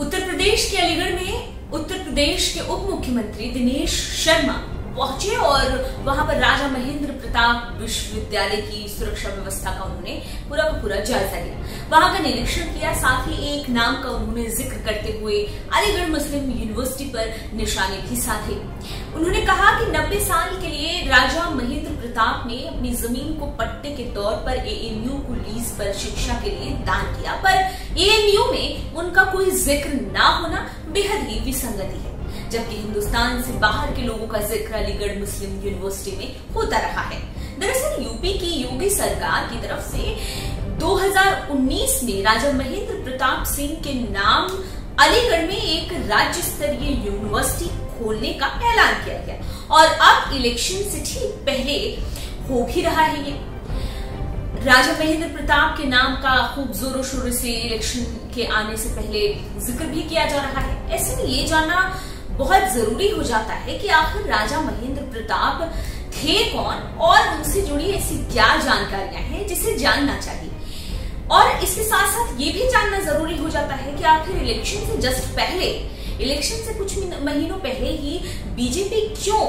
उत्तर प्रदेश के अलीगढ़ में उत्तर प्रदेश के उप मुख्यमंत्री दिनेश शर्मा पहुंचे और वहां पर राजा महेंद्र प्रताप विश्वविद्यालय की सुरक्षा व्यवस्था का उन्होंने पूरा जायजा लिया, वहां का निरीक्षण किया। साथ ही एक नाम का उन्होंने जिक्र करते हुए अलीगढ़ मुस्लिम यूनिवर्सिटी पर निशाने भी साधे। उन्होंने कहा कि 90 साल के लिए राजा महेंद्र प्रताप ने अपनी जमीन को पट्टे के तौर पर एएमयू को लीज पर शिक्षा के लिए दान किया, पर एएमयू में उनका कोई जिक्र ना होना बेहद ही विसंगति है, जबकि हिंदुस्तान से बाहर के लोगों का जिक्र अलीगढ़ मुस्लिम यूनिवर्सिटी में होता रहा है। दरअसल यूपी की योगी सरकार की तरफ से 2019 में राजा महेंद्र प्रताप सिंह के नाम अलीगढ़ में एक राज्य स्तरीय यूनिवर्सिटी खोलने का ऐलान किया गया और अब इलेक्शन से ठीक पहले हो भी रहा है। ये राजा महेंद्र प्रताप के नाम का खूब जोरों शोरों से इलेक्शन के आने से पहले जिक्र भी किया जा रहा है। ऐसे में ये जानना बहुत जरूरी हो जाता है कि आखिर राजा महेंद्र प्रताप थे कौन और उनसे जुड़ी ऐसी क्या जानकारियां हैं जिसे जानना चाहिए। और इसके साथ साथ ये भी जानना जरूरी हो जाता है कि आखिर इलेक्शन से जस्ट पहले, इलेक्शन से कुछ महीनों पहले ही बीजेपी क्यों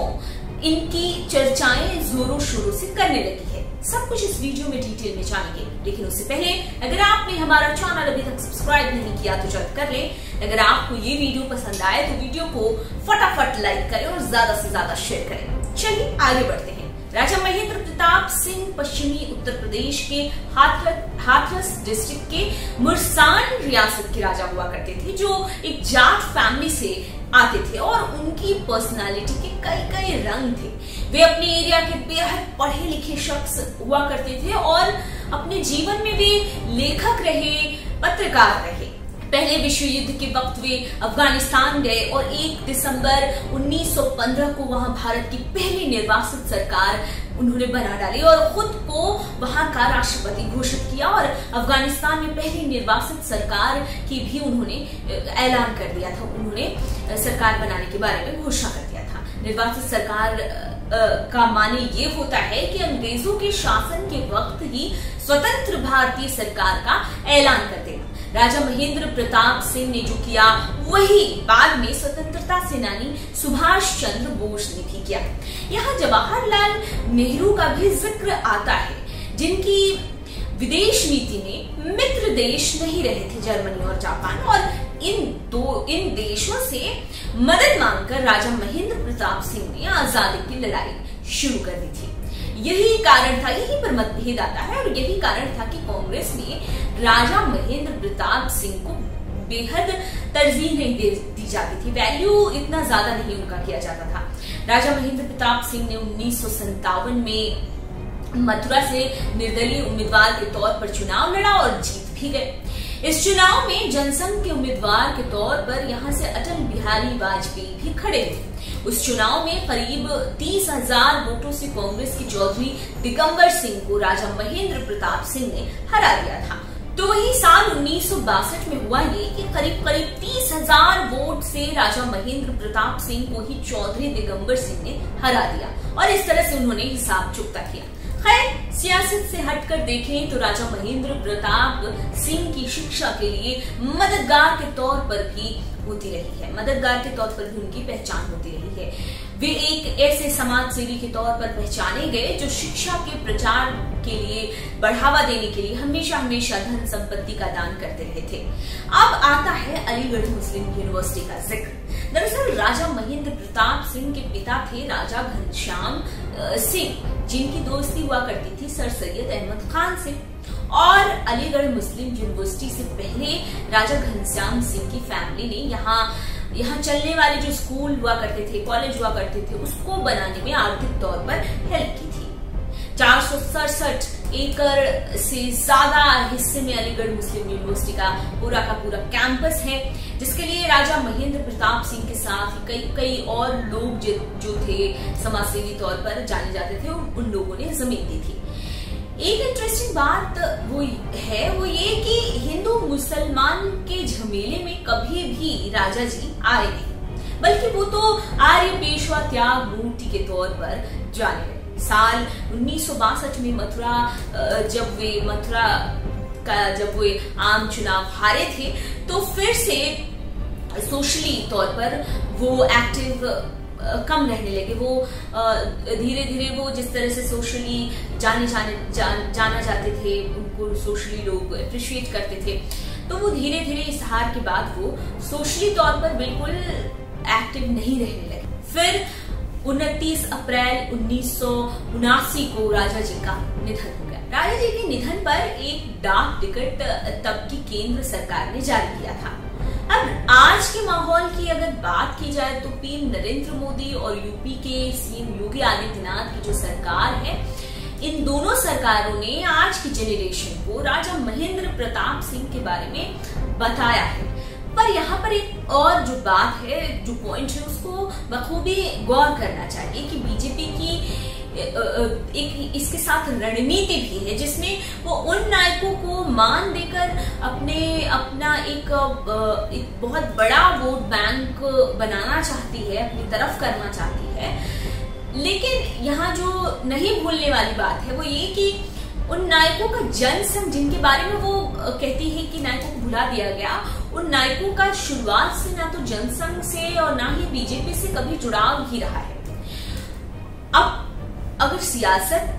इनकी चर्चाएं जोरों शोरों से करने लगी है। सब कुछ इस वीडियो में डिटेल में जानेंगे, लेकिन उससे पहले अगर आपने हमारा चैनल अभी तक सब्सक्राइब नहीं किया तो जल्द कर ले। अगर आपको ये वीडियो पसंद आए तो वीडियो को फटाफट लाइक करें और ज्यादा से ज्यादा शेयर करें। चलिए आगे बढ़ते हैं। राजा महेंद्र प्रताप सिंह पश्चिमी उत्तर प्रदेश के हाथरस डिस्ट्रिक्ट के मुरसान रियासत के राजा हुआ करते थे, जो एक जाट फैमिली से आते थे और उनकी पर्सनालिटी के कई रंग थे। वे अपने एरिया के बेहद पढ़े लिखे शख्स हुआ करते थे और अपने जीवन में वे लेखक रहे, पत्रकार रहे। पहले विश्व युद्ध के वक्त वे अफगानिस्तान गए और 1 दिसंबर 1915 को वहां भारत की पहली निर्वासित सरकार उन्होंने बना डाली और खुद को वहां का राष्ट्रपति घोषित किया और अफगानिस्तान में पहली निर्वासित सरकार की भी उन्होंने ऐलान कर दिया था। उन्होंने सरकार बनाने के बारे में घोषणा कर दिया था। निर्वासित सरकार का माने ये होता है कि अंग्रेजों के शासन के वक्त ही स्वतंत्र भारतीय सरकार का ऐलान कर देना। राजा महेंद्र प्रताप सिंह ने जो किया वही बाद में स्वतंत्रता सेनानी सुभाष चंद्र बोस ने भी किया। यहाँ जवाहरलाल नेहरू का भी जिक्र आता है, जिनकी विदेश नीति में मित्र देश नहीं रहे थे जर्मनी और जापान, और इन देशों से मदद मांगकर राजा महेंद्र प्रताप सिंह ने आजादी की लड़ाई शुरू कर दी थी। यही कारण था, यही पर मतभेद आता है और यही कारण था कि कांग्रेस ने राजा महेंद्र प्रताप सिंह को बेहद तरजीह नहीं दी जाती थी, वैल्यू इतना ज्यादा नहीं उनका किया जाता था। राजा महेंद्र प्रताप सिंह ने 1957 में मथुरा से निर्दलीय उम्मीदवार के तौर पर चुनाव लड़ा और जीत भी गए। इस चुनाव में जनसंघ के उम्मीदवार के तौर पर यहां से अटल बिहारी वाजपेयी भी खड़े थे। उस चुनाव में करीब 30,000 वोटों से कांग्रेस के चौधरी दिगंबर सिंह को राजा महेंद्र प्रताप सिंह ने हरा दिया था। तो वही साल 1962 में हुआ ये कि करीब 30,000 वोट से राजा महेंद्र प्रताप सिंह को ही चौधरी दिगंबर सिंह ने हरा दिया और इस तरह से उन्होंने हिसाब चुकता किया। खैर, सियासत से हटकर देखें तो राजा महेंद्र प्रताप सिंह की शिक्षा के लिए मददगार के तौर पर भी होती रही है, मददगार के तौर पर भी उनकी पहचान होती रही है। वे एक ऐसे समाज सेवी के तौर पर पहचाने गए जो शिक्षा के प्रचार के लिए, बढ़ावा देने के लिए हमेशा धन संपत्ति का दान करते रहे थे। अब आता है अलीगढ़ मुस्लिम यूनिवर्सिटी का जिक्र। दरअसल राजा महेंद्र प्रताप सिंह के पिता थे राजा घनश्याम सिंह, जिनकी दोस्ती हुआ करती थी सर सैयद अहमद खान से। और अलीगढ़ मुस्लिम यूनिवर्सिटी से पहले राजा घनश्याम सिंह की फैमिली ने यहाँ चलने वाले जो स्कूल हुआ करते थे, कॉलेज हुआ करते थे, उसको बनाने में आर्थिक तौर पर हेल्प की थी। 467 एकड़ से ज्यादा हिस्से में अलीगढ़ मुस्लिम यूनिवर्सिटी का पूरा कैंपस है, जिसके लिए राजा महेंद्र प्रताप सिंह के साथ कई और लोग जो थे समाजसेवी तौर पर जाने जाते थे, उन लोगों ने जमीन दी थी। एक इंटरेस्टिंग बात वो ये कि हिंदू मुसलमान के झमेले में कभी भी राजा जी आए नहीं, बल्कि वो तो आर्य पेशवा त्याग मूर्ति के तौर पर जाने लगे। साल 1962 में जब वे आम चुनाव हारे थे, तो फिर से सोशली तौर पर वो एक्टिव कम रहने लगे। वो धीरे धीरे वो जिस तरह से सोशली जाना जाते थे, उनको सोशली लोग अप्रिशिएट करते थे, तो वो धीरे धीरे इस हार के बाद वो सोशली तौर पर बिल्कुल एक्टिव नहीं रहने लगे। फिर 29 अप्रैल 1979 को राजा जी का निधन हो गया। राजा जी के निधन पर एक डाक टिकट तब की केंद्र सरकार ने जारी किया था। अब आज के माहौल की अगर बात की जाए तो पीएम नरेंद्र मोदी और यूपी के सीएम योगी आदित्यनाथ की जो सरकार है, इन दोनों सरकारों ने आज की जेनरेशन को राजा महेंद्र प्रताप सिंह के बारे में बताया है। पर यहाँ पर एक और जो बात है, जो पॉइंट है, उसको बखूबी गौर करना चाहिए कि बीजेपी की एक इसके साथ रणनीति भी है, जिसमें वो उन नायकों को मान देकर अपना एक बहुत बड़ा वोट बैंक बनाना चाहती है, अपनी तरफ करना चाहती है। लेकिन यहाँ जो नहीं भूलने वाली बात है वो ये कि उन नायकों का जनसंघ, जिनके बारे में वो कहती है कि नायकों को भुला दिया गया, उन नायकों का शुरुआत से ना तो जनसंघ से और ना ही बीजेपी से कभी जुड़ाव ही रहा है। अब अगर सियासत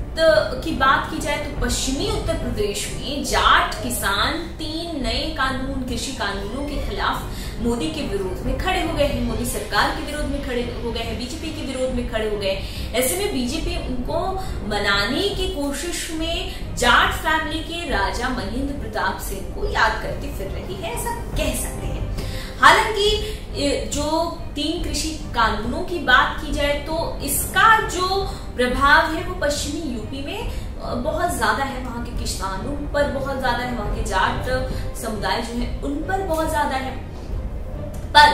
की बात की जाए तो पश्चिमी उत्तर प्रदेश में जाट किसान 3 नए कानून, कृषि कानूनों के खिलाफ मोदी के विरोध में खड़े हो गए हैं, मोदी सरकार के विरोध में खड़े हो गए हैं, बीजेपी के विरोध में खड़े हो गए। ऐसे में बीजेपी उनको मनाने की कोशिश में जाट फैमिली के राजा महेंद्र प्रताप सिंह को याद करती फिर रही है, ऐसा कह सकते हैं। हालांकि जो 3 कृषि कानूनों की बात की जाए तो इसका जो प्रभाव है वो पश्चिमी यूपी में बहुत ज्यादा है, वहां के किसानों पर बहुत ज्यादा है, वहां के जाट समुदाय जो है उन पर बहुत ज्यादा है। पर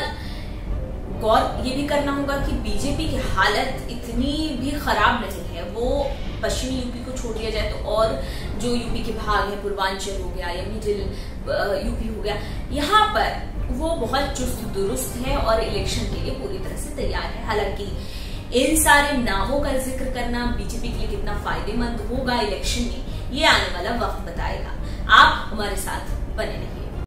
गौर ये भी करना होगा कि बीजेपी की हालत इतनी भी खराब नहीं है। वो पश्चिमी यूपी को छोड़ दिया जाए तो और जो यूपी के भाग है, पूर्वांचल हो गया या मिडिल यूपी हो गया, यहाँ पर वो बहुत चुस्त दुरुस्त है और इलेक्शन के लिए पूरी तरह से तैयार है। हालांकि इन सारे नामों का जिक्र करना बीजेपी के लिए कितना फायदेमंद होगा इलेक्शन में, ये आने वाला वक्त बताएगा। आप हमारे साथ बने रहिए।